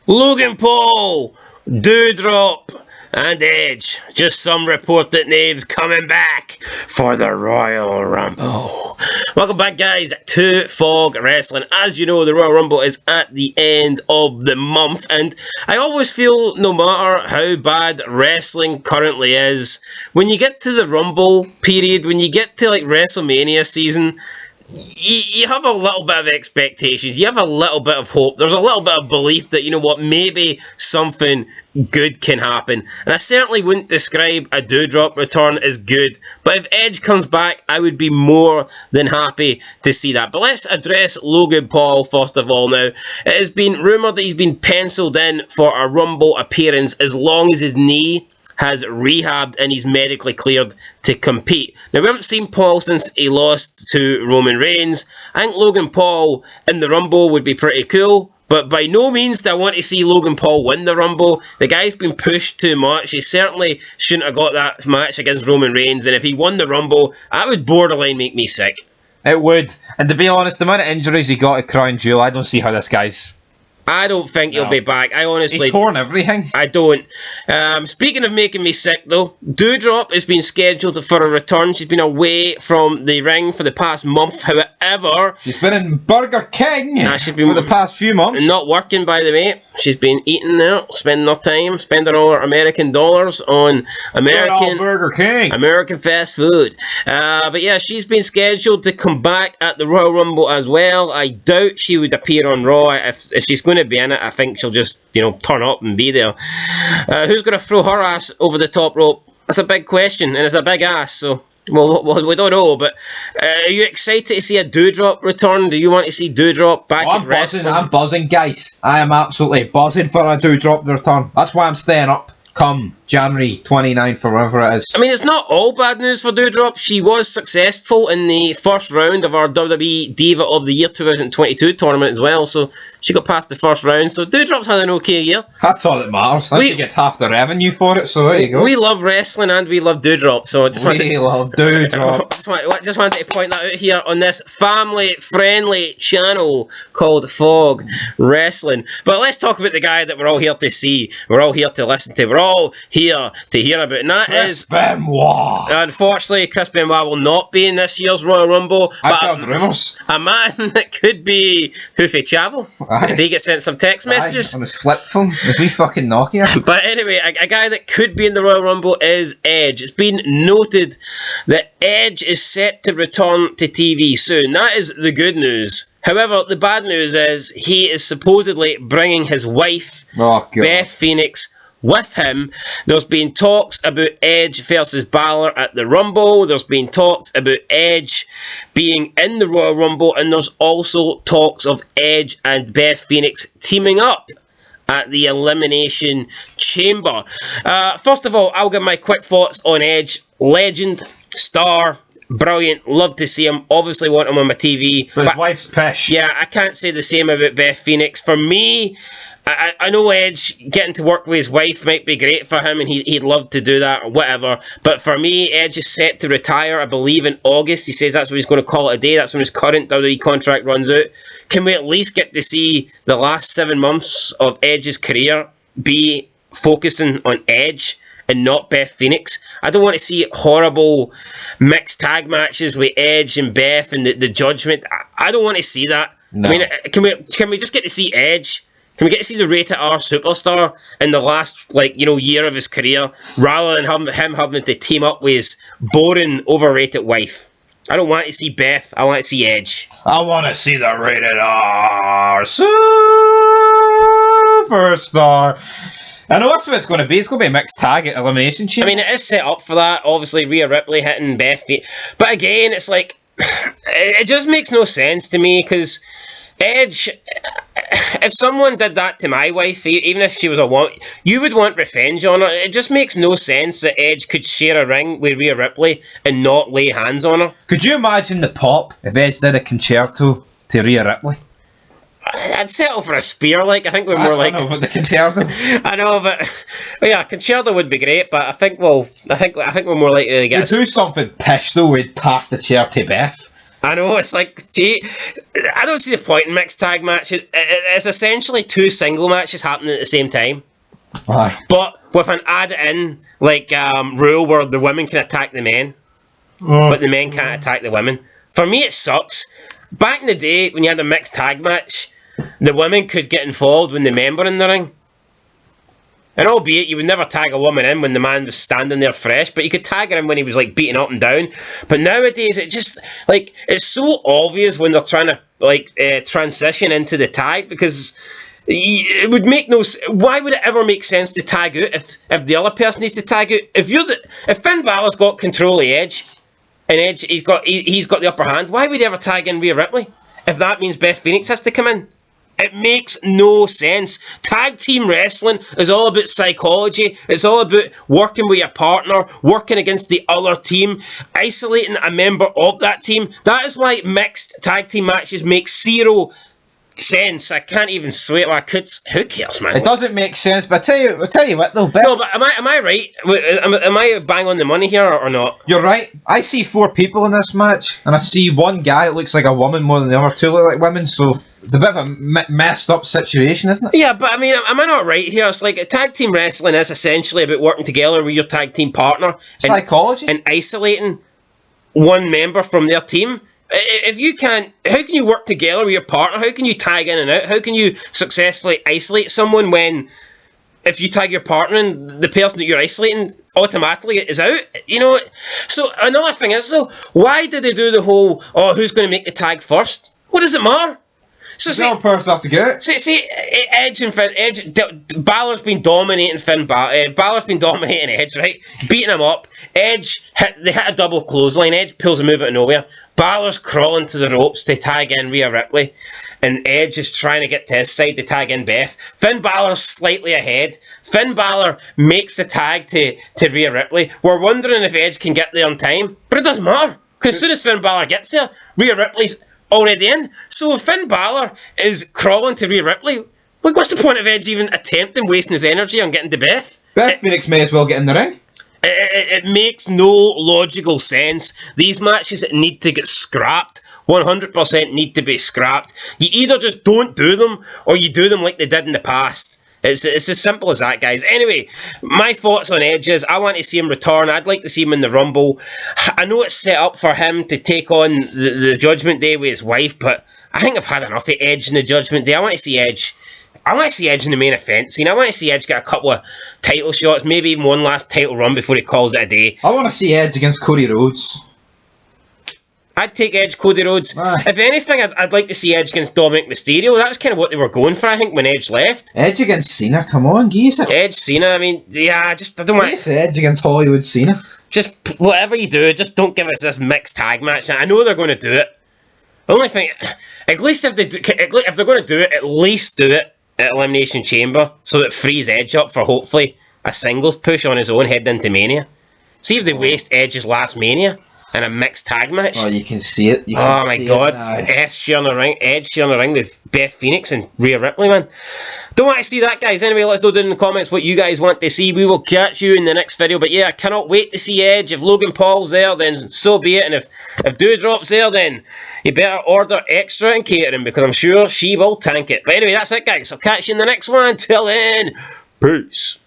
Logan Paul, Doudrop, and Edge. Just some report that Nave's coming back for the Royal Rumble. Welcome back, guys, to Fog Wrestling. As you know, the Royal Rumble is at the end of the month, and I always feel, no matter how bad wrestling currently is, when you get to the Rumble period, when you get to like WrestleMania season, you have a little bit of expectations, you have a little bit of hope, there's a little bit of belief that, you know what, maybe something good can happen. And I certainly wouldn't describe a Doudrop return as good, but if Edge comes back, I would be more than happy to see that. But let's address Logan Paul first of all now. It has been rumoured that he's been penciled in for a Rumble appearance as long as his knee has rehabbed and he's medically cleared to compete. Now, we haven't seen Paul since he lost to Roman Reigns. I think Logan Paul in the Rumble would be pretty cool, but by no means do I want to see Logan Paul win the Rumble. The guy's been pushed too much. He certainly shouldn't have got that match against Roman Reigns, and if he won the Rumble, that would borderline make me sick. It would. And to be honest, the amount of injuries he got at Crown Jewel, I don't see how this guy's... I don't think he'll be back. I honestly... He's torn everything. I don't. Speaking of making me sick, though, Doudrop has been scheduled for a return. She's been away from the ring for the past month. However... She's been in Burger King she's been for the past few months. Not working, by the way. She's been eating now, spending her time, spending all her American dollars on Burger King. American fast food. But yeah, she's been scheduled to come back at the Royal Rumble as well. I doubt she would appear on Raw. If she's going to be in it, I think she'll just, turn up and be there. Who's going to throw her ass over the top rope? That's a big question, and it's a big ass, so... Well, we don't know, but are you excited to see a Doudrop return? Do you want to see Doudrop back at wrestling? I'm buzzing, guys. I am absolutely buzzing for a Doudrop return. That's why I'm staying up come January 29th or whatever it is. I mean, it's not all bad news for Doudrop. She was successful in the first round of our WWE Diva of the Year 2022 tournament as well, so she got past the first round. So Doudrop's had an okay year. That's all that matters. She gets half the revenue for it, so there you go. We love wrestling and we love Doudrop, so I just wanted to point that out here on this family-friendly channel called Fog Wrestling. But let's talk about the guy that we're all here to see, we're all here to listen to, we're all here to hear about, and that Chris Benoit. Unfortunately, Chris Benoit will not be in this year's Royal Rumble. I've heard rumours. A man that could be Hoofy Chapel. If he gets sent some text messages. On his flip phone. If we fucking Nokia. But anyway, a guy that could be in the Royal Rumble is Edge. It's been noted that Edge is set to return to TV soon. That is the good news. However, the bad news is he is supposedly bringing his wife, Beth Phoenix, with him. There's been talks about Edge versus Balor at the Rumble. There's been talks about Edge being in the Royal Rumble, and there's also talks of Edge and Beth Phoenix teaming up at the Elimination Chamber. First of all, I'll give my quick thoughts on Edge. Legend, star, brilliant, love to see him, obviously want him on my TV. But his wife's pish. Yeah, I can't say the same about Beth Phoenix. For me, I know Edge getting to work with his wife might be great for him and he'd love to do that or whatever, but for me, Edge is set to retire, I believe, in August. He says that's when he's going to call it a day. That's when his current WWE contract runs out. Can we at least get to see the last 7 months of Edge's career be focusing on Edge and not Beth Phoenix? I don't want to see horrible mixed tag matches with Edge and Beth and the Judgment. I don't want to see that. No. I mean, can we just get to see Edge? Can we get to see the rated R superstar in the last, year of his career, rather than him having to team up with his boring, overrated wife? I don't want to see Beth. I want to see Edge. I want to see the rated R superstar. I know that's what it's going to be. It's going to be a mixed tag at Elimination Chamber. I mean, it is set up for that. Obviously, Rhea Ripley hitting Beth. But again, it's like, it just makes no sense to me, because Edge, if someone did that to my wife, even if she was a woman, you would want revenge on her. It just makes no sense that Edge could share a ring with Rhea Ripley and not lay hands on her. Could you imagine the pop if Edge did a concerto to Rhea Ripley? I'd settle for a spear, I think we're more like... I know about the concerto. I know, but yeah, concerto would be great, but I think we're more likely to get... To do something pish, though, we'd pass the chair to Beth. I know, it's like, gee, I don't see the point in mixed tag matches. It's essentially two single matches happening at the same time. Aye. But with an added-in, like, rule where the women can attack the men, but the men can't attack the women. For me, it sucks. Back in the day, when you had a mixed tag match, the women could get involved when the men were in the ring. And albeit you would never tag a woman in when the man was standing there fresh, but you could tag her in when he was like beating up and down. But nowadays it just like it's so obvious when they're trying to like transition into the tag, because it would make no. Why would it ever make sense to tag out if the other person needs to tag out? If Finn Balor's got control of Edge, and Edge he's got the upper hand, why would he ever tag in Rhea Ripley if that means Beth Phoenix has to come in? It makes no sense. Tag team wrestling is all about psychology. It's all about working with your partner, working against the other team, isolating a member of that team. That is why mixed tag team matches make zero sense. I can't even swear. Well, I could. Who cares, man? It doesn't make sense, but I tell you what though, Beth, No, but am I right? Am I bang on the money here or not? you're right. I see 4 people in this match, and I see one guy that looks like a woman more than the other 2 look like women, so it's a bit of a messed up situation, isn't it? Yeah, but I mean, am I not right here? It's like tag team wrestling is essentially about working together with your tag team partner Psychology. and isolating one member from their team. If you can't, how can you work together with your partner? How can you tag in and out? How can you successfully isolate someone when, if you tag your partner and the person that you're isolating automatically is out? You know, so another thing is, so why did they do the whole, who's going to make the tag first? What does it matter? So The other person has to get it. See, Edge and Finn, Balor's been dominating Finn Balor. Balor's been dominating Edge, right? Beating him up. Edge, they hit a double clothesline. Edge pulls a move out of nowhere. Balor's crawling to the ropes to tag in Rhea Ripley. And Edge is trying to get to his side to tag in Beth. Finn Balor's slightly ahead. Finn Balor makes the tag to Rhea Ripley. We're wondering if Edge can get there on time. But it doesn't matter. Because as soon as Finn Balor gets there, Rhea Ripley's already in. So if Finn Balor is crawling to Rhea Ripley, like what's the point of Edge even attempting wasting his energy on getting to Beth? Beth Phoenix may as well get in the ring. It makes no logical sense. These matches need to get scrapped. 100% need to be scrapped. You either just don't do them, or you do them like they did in the past. It's as simple as that, guys. Anyway, my thoughts on Edge is I want to see him return. I'd like to see him in the Rumble. I know it's set up for him to take on the Judgment Day with his wife, but I think I've had enough of Edge in the Judgment Day. I want to see Edge. I want to see Edge in the main event scene. I want to see Edge get a couple of title shots, maybe even one last title run before he calls it a day. I want to see Edge against Cody Rhodes. I'd take Edge, Cody Rhodes. Aye. If anything, I'd like to see Edge against Dominic Mysterio. That was kind of what they were going for, I think, when Edge left. Edge against Cena, come on, geez. Edge, Cena, I mean, yeah, I don't want... Yes, Edge against Hollywood Cena. Just, whatever you do, just don't give us this mixed tag match. I know they're going to do it. The only thing... At least if they're going to do it, at least do it at Elimination Chamber, so that it frees Edge up for, hopefully, a singles push on his own heading into Mania. See if they waste Edge's last Mania in a mixed tag match. Oh, you can see it. Oh my god, Edge sharing the ring with Beth Phoenix and Rhea Ripley, man. Don't want to see that, guys. Anyway, let us know down in the comments what you guys want to see. We will catch you in the next video. But yeah, I cannot wait to see Edge. If Logan Paul's there, then so be it. And if Doudrop's there, then you better order extra and catering, because I'm sure she will tank it. But anyway, that's it, guys. I'll catch you in the next one. Till then, peace.